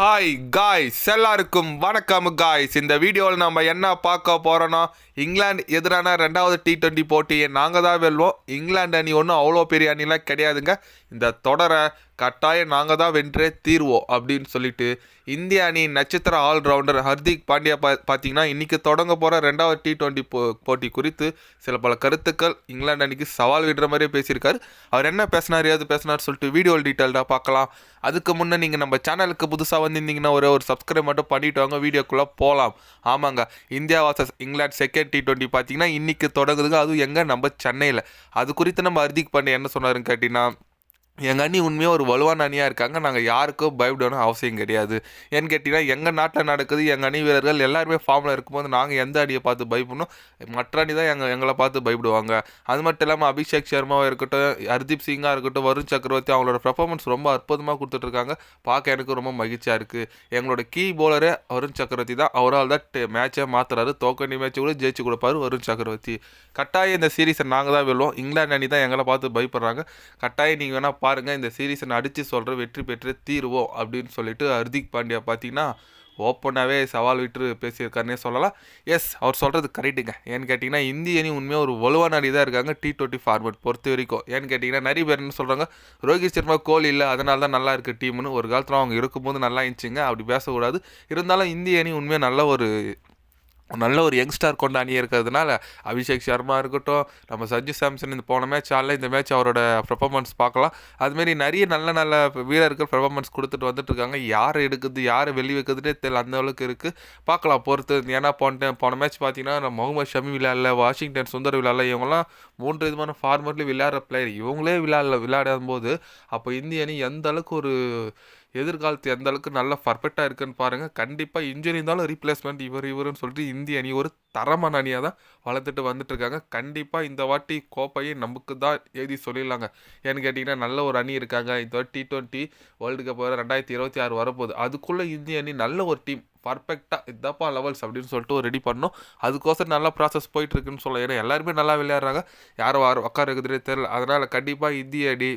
Hi guys, எல்லாருக்கும் வணக்கம் guys. இந்த வீடியோவில் நம்ம என்ன பார்க்க போகிறோன்னா, இங்கிலாந்து எதிரான 2வது T20 போட்டியை நாங்கள் தான் வெல்வோம். இங்கிலாந்து அணி ஒன்றும் அவ்வளோ பெரிய அணிலாம் கிடையாதுங்க. இந்த தொடரை கட்டாயம் நாங்கள் தான் வென்றே தீர்வோம் அப்படின்னு சொல்லிட்டு இந்திய அணி நட்சத்திர ஆல்ரவுண்டர் ஹர்திக் பாண்டியா பார்த்தீங்கன்னா இன்றைக்கி தொடங்க போகிற 2வது T20 போட்டி குறித்து சில பல கருத்துக்கள் இங்கிலாந்து அணிக்கு சவால் விடுற மாதிரியே பேசியிருக்காரு. அவர் என்ன பேசினார், ஏது பேசினார் சொல்லிட்டு வீடியோ டீட்டெயில்டாக பார்க்கலாம். அதுக்கு முன்னே நீங்கள் நம்ம சேனலுக்கு புதுசாக வந்திருந்தீங்கன்னா ஒரு சப்ஸ்கிரைப் மட்டும் பண்ணிவிட்டு வாங்க, வீடியோக்குள்ளே போகலாம். ஆமாங்க, India versus England second T20 பார்த்தீங்கன்னா இன்றைக்கி தொடங்குதுங்க. அதுவும் எங்கே, நம்ம சென்னையில். அது குறித்து நம்ம ஹர்திக் பாண்டியா என்ன சொன்னாருன்னு கேட்டிங்கன்னா, எங்கள் அணி உண்மையாக ஒரு வலுவான அணியாக இருக்காங்க. நாங்கள் யாருக்கும் பயப்படணும் அவசியம் கிடையாது. ஏன்னு கேட்டிங்கன்னா, எங்கள் நாட்டில் நடக்குது, எங்கள் அணி வீரர்கள் எல்லாருமே ஃபார்மில் இருக்கும்போது நாங்கள் எந்த அணியை பார்த்து பயப்படணும்? மற்ற அணி தான் எங்களை பார்த்து பயப்படுவாங்க. அது மட்டும் இல்லாமல் அபிஷேக் சர்மாவாக இருக்கட்டும், ஹர்தீப் சிங்காக இருக்கட்டும், வருண் சக்கரவர்த்தி அவங்களோட பெர்ஃபார்மன்ஸ் ரொம்ப அற்புதமாக கொடுத்துட்ருக்காங்க. பார்க்க எனக்கு ரொம்ப மகிழ்ச்சியாக இருக்குது. எங்களோட கீ பவுலரே வருண் சக்கரவர்த்தி தான். அவரால் தான் மேட்சை மாற்றுறாரு. தோக்கண்டி மேட்சை கூட ஜெயிச்சு கொடுப்பாரு வருண் சக்கரவர்த்தி. கட்டாயம் இந்த சீரீஸை நாங்கள் தான் வெல்லுவோம். இங்கிலாந்து அணி தான் எங்களை பார்த்து பயப்படுறாங்க. கட்டாயம் நீங்கள் வேணால் பாருங்கள், இந்த சீரீஸை அடித்து சொல்கிற வெற்றி பெற்று தீருவோம் அப்படின்னு சொல்லிட்டு ஹர்திக் பாண்டியா பார்த்தீங்கன்னா ஓப்பனாகவே சவால் விட்டு பேசியிருக்காருன்னே சொல்லலாம். எஸ், அவர் சொல்கிறது கரெக்டுங்க. ஏன்னு கேட்டிங்கன்னா, இந்திய அணி உண்மையாக ஒரு வலுவான அணி தான் இருக்காங்க T20 ஃபார்மேட் பொறுத்த வரைக்கும். ஏன்னு கேட்டிங்கன்னா, நிறைய பேர் என்ன சொல்கிறாங்க, ரோஹித் சர்மா கோலி இல்லை அதனால தான் நல்லா இருக்குது டீம்னு. ஒரு காலத்தில் அவங்க இருக்கும்போது நல்லா இருந்துச்சுங்க, அப்படி பேசக்கூடாது. இருந்தாலும் இந்திய அணி உண்மையாக நல்ல ஒரு யங்ஸ்டார் கொண்ட அணியாக இருக்கிறதுனால அபிஷேக் சர்மா இருக்கட்டும், நம்ம சஞ்சு சாம்சன் இந்த போன மேட்ச் ஆடல, இந்த மேட்ச் அவரோட பெர்ஃபார்மன்ஸ் பார்க்கலாம். அதுமாரி நிறைய நல்ல வீரர்கள் பெர்ஃபார்மன்ஸ் கொடுத்துட்டு வந்துட்டுருக்காங்க. யார் எடுக்குது யார் வெளியே வைக்கிறதுனே தெரியல, அந்த அளவுக்கு இருக்குது. பார்க்கலாம் பொறுத்து. ஏன்னா போன மேட்ச் பார்த்தீங்கன்னா நம்ம முகமது ஷமி விளையாடல, வாஷிங்டன் சுந்தர் விளையாடல. இவங்கெல்லாம் 3 விதமான ஃபார்மேட்லேயும் விளையாடுற பிளேயர். இவங்களே விளையாடும் போது அப்போ இந்திய அணி எந்த அளவுக்கு ஒரு எதிர்காலத்து எந்த அளவுக்கு நல்லா பர்ஃபெக்டாக இருக்குன்னு பாருங்கள். கண்டிப்பாக இன்ஜுரி இருந்தாலும் ரீப்ளேஸ்மெண்ட் இவருன்னு சொல்லிட்டு இந்திய அணி ஒரு தரமான அணியாக தான் வளர்த்துட்டு வந்துட்டுருக்காங்க. கண்டிப்பாக இந்த வாட்டி கோப்பையை நமக்கு தான் எழுதி சொல்லிடலாங்க. ஏன்னு கேட்டிங்கன்னா, நல்ல ஒரு அணி இருக்காங்க. இந்த T20 வேர்ல்டு கப் 2026 வரப்போகுது. அதுக்குள்ளே இந்திய அணி நல்ல ஒரு டீம் பர்ஃபெக்டாக இதப்பா லெவல்ஸ் அப்படின்னு சொல்லிட்டு ரெடி பண்ணணும். அதுக்கோசரம் நல்லா ப்ராசஸ் போயிட்டுருக்குன்னு சொல்லலாம். ஏன்னா எல்லாருமே நல்லா விளையாடுறாங்க, யாரும் உட்கார இருக்குதுன்னே தெரியல. அதனால் கண்டிப்பாக இந்திய அணி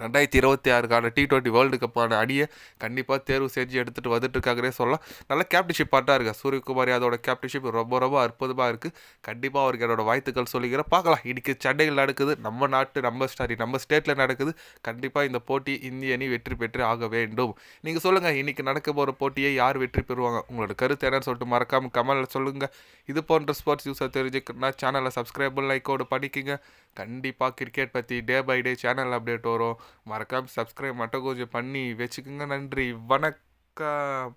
2026க்கான T20 வேர்ல்டு கப்பான அணியை கண்டிப்பாக தேர்வு செஞ்சு எடுத்துகிட்டு வந்துட்டுருக்காங்கன்னே சொல்லலாம். நல்ல கேப்டன்ஷிப் பண்ணுறாருங்க சூரியகுமார் யாதவோட கேப்டன்ஷிப் ரொம்ப அற்புதமாக இருக்குது. கண்டிப்பாக அவருக்கு என்னோட வாழ்த்துக்கள் சொல்லிக்கிறேன். பார்க்கலாம், இன்றைக்கி சென்னையில் நடக்குது, நம்ம நாட்டு நம்ம ஸ்டேட்டில் நடக்குது. கண்டிப்பாக இந்த போட்டி இந்திய அணி வெற்றி பெற்று ஆக வேண்டும். நீங்கள் சொல்லுங்கள், இன்றைக்கி நடக்க போகிற போட்டியை யார் வெற்றி பெறுவாங்க? உங்களோட கருத்து என்னன்னு சொல்லிட்டு மறக்காமல் கமெண்டில் சொல்லுங்கள். இது போன்ற ஸ்போர்ட்ஸ் நியூஸை தெரிஞ்சுக்கணும்னா சேனலை சப்ஸ்கிரைப் லைக்கோடு பண்ணிக்கோங்க. கண்டிப்பாக கிரிக்கெட் பற்றி day by day channel update வரும். மறக்காமல் சப்ஸ்கிரைப் மட்டும் கொஞ்சம் பண்ணி வச்சுக்கோங்க. நன்றி, வணக்கம்.